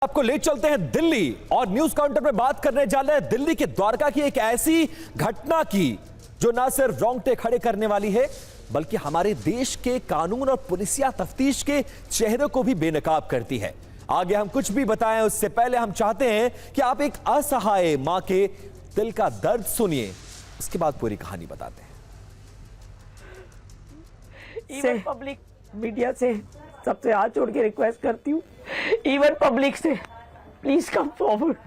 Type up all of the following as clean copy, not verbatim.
आपको ले चलते हैं दिल्ली और न्यूज काउंटर में बात करने जा रहे हैं दिल्ली के द्वारका की एक ऐसी घटना की जो ना सिर्फ रोंगटे खड़े करने वाली है बल्कि हमारे देश के कानून और पुलिसिया तफ्तीश के चेहरे को भी बेनकाब करती है। आगे हम कुछ भी बताएं उससे पहले हम चाहते हैं कि आप एक असहाय मां के दिल का दर्द सुनिए, उसके बाद पूरी कहानी बताते हैं। पब्लिक मीडिया से सबसे हाथ जोड़ के रिक्वेस्ट करती हूँ, इवन पब्लिक से, please come forward,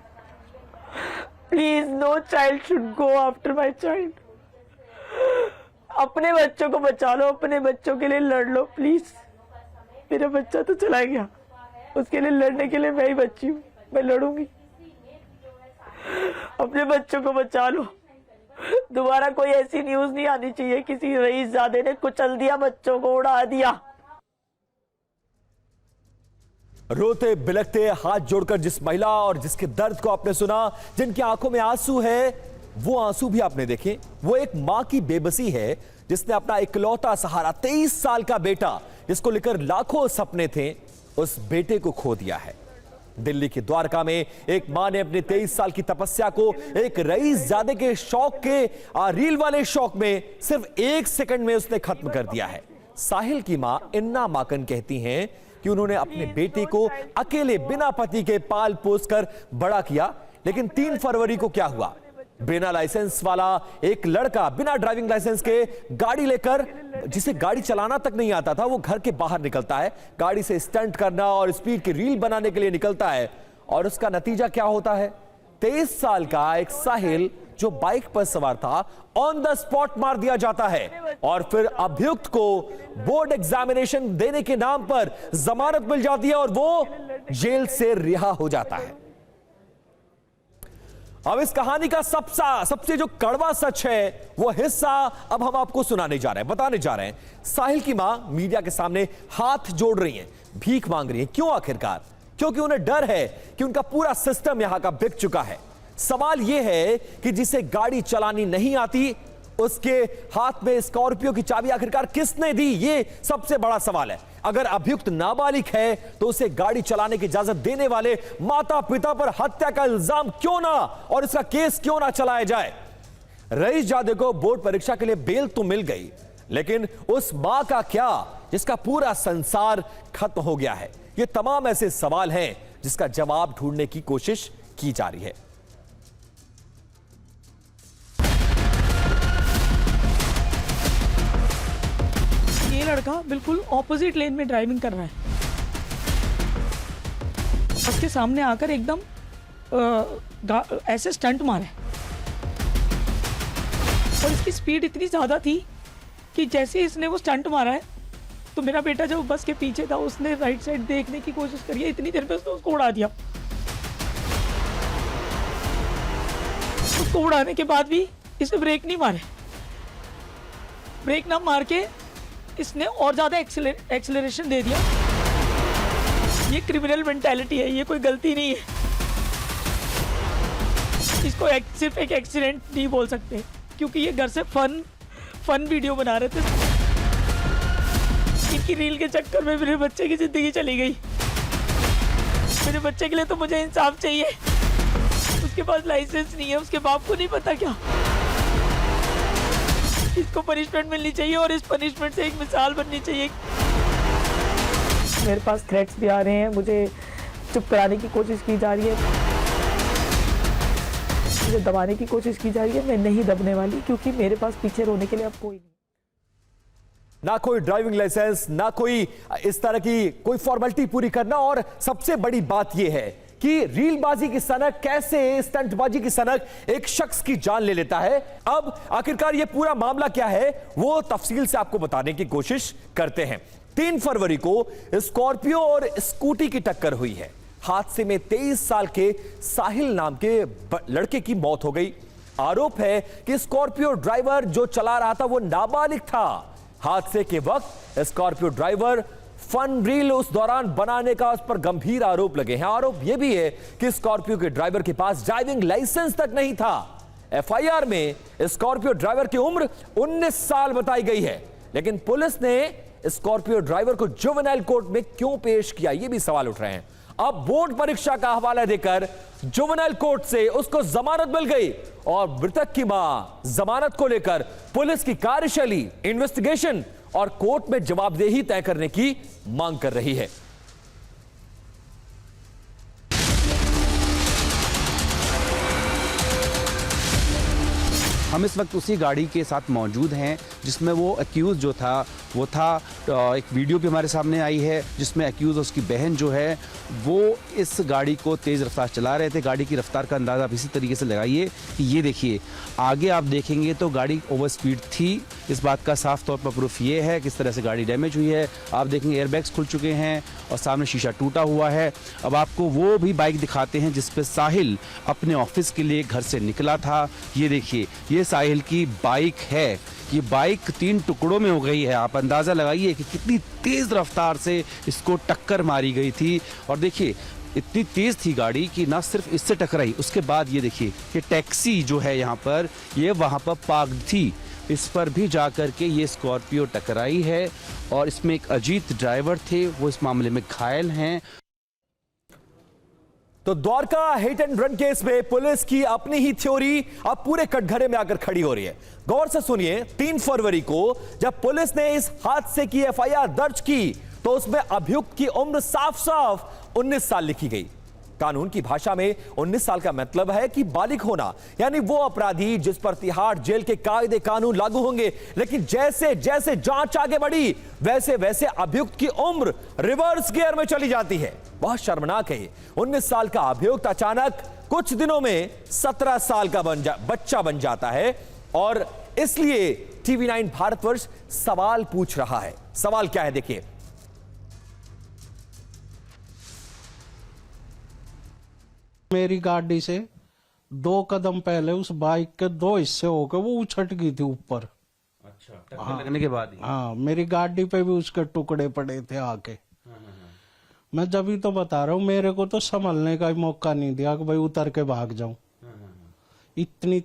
please no child should go after my child. अपने बच्चों को बचा लो, अपने बच्चों के लिए लड़ लो प्लीज। मेरा बच्चा तो चला गया, उसके लिए लड़ने के लिए मैं ही बच्ची हूँ, मैं लड़ूंगी। अपने बच्चों को बचा लो, दोबारा कोई ऐसी न्यूज नहीं आनी चाहिए किसी रईसजादे ने कुचल दिया, बच्चों को उड़ा दिया। रोते बिलखते हाथ जोड़कर जिस महिला और जिसके दर्द को आपने सुना, जिनकी आंखों में आंसू है, वो आंसू भी आपने देखे। वो एक मां की बेबसी है जिसने अपना इकलौता सहारा 23 साल का बेटा, जिसको लेकर लाखों सपने थे, उस बेटे को खो दिया है। दिल्ली के द्वारका में एक मां ने अपने 23 साल की तपस्या को एक रईसजादे के शौक के रील वाले शौक में सिर्फ 1 सेकंड में उसने खत्म कर दिया है। साहिल की मां इन्ना माकन कहती हैं कि उन्होंने अपने बेटे को अकेले बिना पति के पाल पोस कर बड़ा किया, लेकिन 3 फरवरी को क्या हुआ? बिना लाइसेंस वाला एक लड़का बिना ड्राइविंग लाइसेंस के गाड़ी लेकर, जिसे गाड़ी चलाना तक नहीं आता था, वो घर के बाहर निकलता है, गाड़ी से स्टंट करना और स्पीड की रील बनाने के लिए निकलता है। और उसका नतीजा क्या होता है? 23 साल का एक साहिल जो बाइक पर सवार था, ऑन द स्पॉट मार दिया जाता है और फिर अभियुक्त को बोर्ड एग्जामिनेशन देने के नाम पर जमानत मिल जाती है और वो जेल से रिहा हो जाता है। अब इस कहानी का सबसे जो कड़वा सच है वो हिस्सा अब हम आपको सुनाने जा रहे हैं, बताने जा रहे हैं। साहिल की मां मीडिया के सामने हाथ जोड़ रही हैं, भीख मांग रही हैं। क्यों? आखिरकार क्योंकि उन्हें डर है कि उनका पूरा सिस्टम यहां का बिक चुका है। सवाल यह है कि जिसे गाड़ी चलानी नहीं आती, उसके हाथ में स्कॉर्पियो की चाबी आखिरकार किसने दी? ये सबसे बड़ा सवाल है। अगर अभियुक्त नाबालिग है तो उसे गाड़ी चलाने की इजाजत देने वाले माता पिता पर हत्या का इल्जाम क्यों ना और इसका केस क्यों ना चलाया जाए? रईसजादे को बोर्ड परीक्षा के लिए बेल तो मिल गई, लेकिन उस मां का क्या जिसका पूरा संसार खत्म हो गया है? ये तमाम ऐसे सवाल हैं जिसका जवाब ढूंढने की कोशिश की जा रही है। ये लड़का बिल्कुल ऑपोजिट लेन में ड्राइविंग कर रहा है, उसके सामने आकर एकदम ऐसे स्टंट मारे और इसकी स्पीड इतनी ज़्यादा थी कि जैसे इसने वो स्टंट मारा है तो मेरा बेटा जब बस के पीछे था उसने राइट साइड देखने की कोशिश करी है, इतनी देर में उसको उड़ा दिया। उसको उड़ाने के बाद भी इसने ब्रेक नहीं मारे, ब्रेक ना मार के इसने और ज्यादा एक्सेलरेशन दे दिया। ये क्रिमिनल मेंटालिटी है, ये कोई गलती नहीं है, इसको सिर्फ एक एक्सीडेंट नहीं बोल सकते, क्योंकि ये घर से फन वीडियो बना रहे थे। इनकी रील के चक्कर में मेरे बच्चे की जिंदगी चली गई। मेरे बच्चे के लिए तो मुझे इंसाफ चाहिए। उसके पास लाइसेंस नहीं है, उसके बाप को नहीं पता क्या। इसको पनिशमेंट मिलनी चाहिए और इस पनिशमेंट से एक मिसाल बननी चाहिए। मेरे पास थ्रेट्स भी आ रहे हैं, मुझे चुप कराने की कोशिश की जा रही है, मुझे दबाने की कोशिश की जा रही है। मैं नहीं दबने वाली, क्योंकि मेरे पास पीछे रोने के लिए अब कोई नहीं। ना कोई ड्राइविंग लाइसेंस, ना कोई इस तरह की कोई फॉर्मेलिटी पूरी करना, और सबसे बड़ी बात यह है कि रीलबाजी की सनक, कैसे स्टंटबाजी की सनक एक शख्स की जान ले लेता है। अब आखिरकार यह पूरा मामला क्या है वो तफसील से आपको बताने की कोशिश करते हैं। 3 फरवरी को स्कॉर्पियो और स्कूटी की टक्कर हुई है। हादसे में 23 साल के साहिल नाम के लड़के की मौत हो गई। आरोप है कि स्कॉर्पियो ड्राइवर जो चला रहा था वो नाबालिग था। हादसे के वक्त स्कॉर्पियो ड्राइवर फन रील उस दौरान बनाने का उस पर गंभीर आरोप लगे हैं। आरोप यह भी है कि स्कॉर्पियो के ड्राइवर के पास ड्राइविंग लाइसेंस तक नहीं था। एफआईआर में स्कॉर्पियो ड्राइवर की उम्र 19 साल बताई गई है, लेकिन पुलिस ने स्कॉर्पियो ड्राइवर को जुवेनाइल कोर्ट में क्यों पेश किया, यह भी सवाल उठ रहे हैं। अब बोर्ड परीक्षा का हवाला देकर जुवेनाइल कोर्ट से उसको जमानत मिल गई और मृतक की मां जमानत को लेकर पुलिस की कार्यशैली, इन्वेस्टिगेशन और कोर्ट में जवाबदेही तय करने की मांग कर रही है। हम इस वक्त उसी गाड़ी के साथ मौजूद हैं जिसमें वो अक्यूज जो था वो था। एक वीडियो भी हमारे सामने आई है जिसमें अक्यूज और उसकी बहन जो है वो इस गाड़ी को तेज़ रफ्तार चला रहे थे। गाड़ी की रफ्तार का अंदाज़ा आप इसी तरीके से लगाइए कि ये देखिए, आगे आप देखेंगे तो गाड़ी ओवर स्पीड थी। इस बात का साफ तौर पर प्रूफ ये है किस तरह से गाड़ी डैमेज हुई है। आप देखेंगे एयरबैग्स खुल चुके हैं और सामने शीशा टूटा हुआ है। अब आपको वो भी बाइक दिखाते हैं जिस पर साहिल अपने ऑफिस के लिए घर से निकला था। ये देखिए, ये साहिल की बाइक है। ये बाइक 3 टुकड़ों में हो गई है। आप अंदाज़ा लगाइए कि कितनी तेज़ रफ्तार से इसको टक्कर मारी गई थी। और देखिए, इतनी तेज़ थी गाड़ी कि ना सिर्फ इससे टकराई, उसके बाद ये देखिए ये टैक्सी जो है यहाँ पर, ये वहाँ पर पार्कड थी, इस पर भी जाकर के ये स्कॉर्पियो टकराई है। और इसमें एक अजीत ड्राइवर थे, वो इस मामले में घायल हैं। तो Dwarka hit and run case में पुलिस की अपनी ही थ्योरी अब पूरे कटघरे में आकर खड़ी हो रही है। गौर से सुनिए, 3 फरवरी को जब पुलिस ने इस हादसे की एफआईआर दर्ज की तो उसमें अभियुक्त की उम्र साफ साफ 19 साल लिखी गई। कानून की भाषा में 19 साल का मतलब है कि बालिग होना, यानी वो अपराधी जिस पर तिहाड़ जेल के कायदे कानून लागू होंगे। लेकिन जैसे जैसे जांच आगे बढ़ी वैसे वैसे अभियुक्त की उम्र रिवर्स गियर में चली जाती है। बहुत शर्मनाक है। 19 साल का अभियुक्त अचानक कुछ दिनों में 17 साल का बच्चा बन जाता है। और इसलिए TV9 भारतवर्ष सवाल पूछ रहा है। सवाल क्या है, देखिए। मेरी गाड़ी से 2 कदम पहले उस बाइक के 2 हिस्से होकर वो उछट गई थी ऊपर। अच्छा, टक्कर लगने के बाद ही? हाँ, मेरी गाड़ी पे भी उसके टुकड़े पड़े थे आके। मैं जब ही तो बता रहा हूँ, मेरे को तो संभलने का ही मौका नहीं दिया कि भाई उतर के भाग जाऊं। इतनी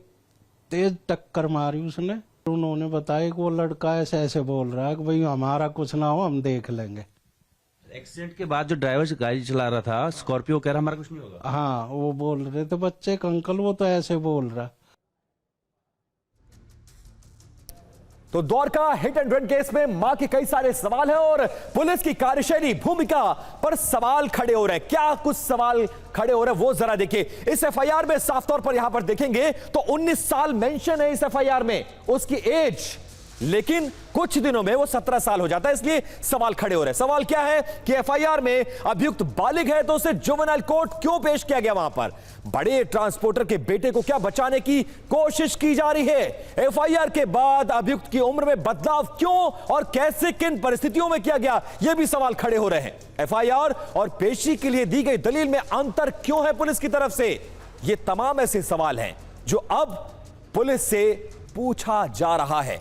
तेज टक्कर मारी उसने। उन्होंने बताया कि वो लड़का ऐसे ऐसे बोल रहा है कि भाई हमारा कुछ ना हो, हम देख लेंगे। एक्सीडेंट के बाद जो ड्राइवर गाड़ी चला रहा था स्कॉर्पियो, कह रहा हमारा कुछ नहीं होगा। हाँ, वो बोल रहे थे बच्चे का अंकल, वो तो ऐसे बोल रहा। तो Dwarka hit and run case में मां के कई सारे सवाल हैं और पुलिस की कार्यशैली, भूमिका पर सवाल खड़े हो रहे हैं। क्या कुछ सवाल खड़े हो रहे हैं वो जरा देखिए। इस एफआईआर में साफ तौर पर यहां पर देखेंगे तो 19 साल मेंशन है इस एफआईआर में, उसकी एज, लेकिन कुछ दिनों में वो 17 साल हो जाता है। इसलिए सवाल खड़े हो रहे हैं। सवाल क्या है कि एफआईआर में अभियुक्त बालिग है तो उसे जुवेनाइल कोर्ट क्यों पेश किया गया? वहां पर बड़े ट्रांसपोर्टर के बेटे को क्या बचाने की कोशिश की जा रही है? एफआईआर के बाद अभियुक्त की उम्र में बदलाव क्यों और कैसे, किन परिस्थितियों में किया गया, यह भी सवाल खड़े हो रहे हैं। एफआईआर और पेशी के लिए दी गई दलील में अंतर क्यों है पुलिस की तरफ से? ये तमाम ऐसे सवाल हैं जो अब पुलिस से पूछा जा रहा है।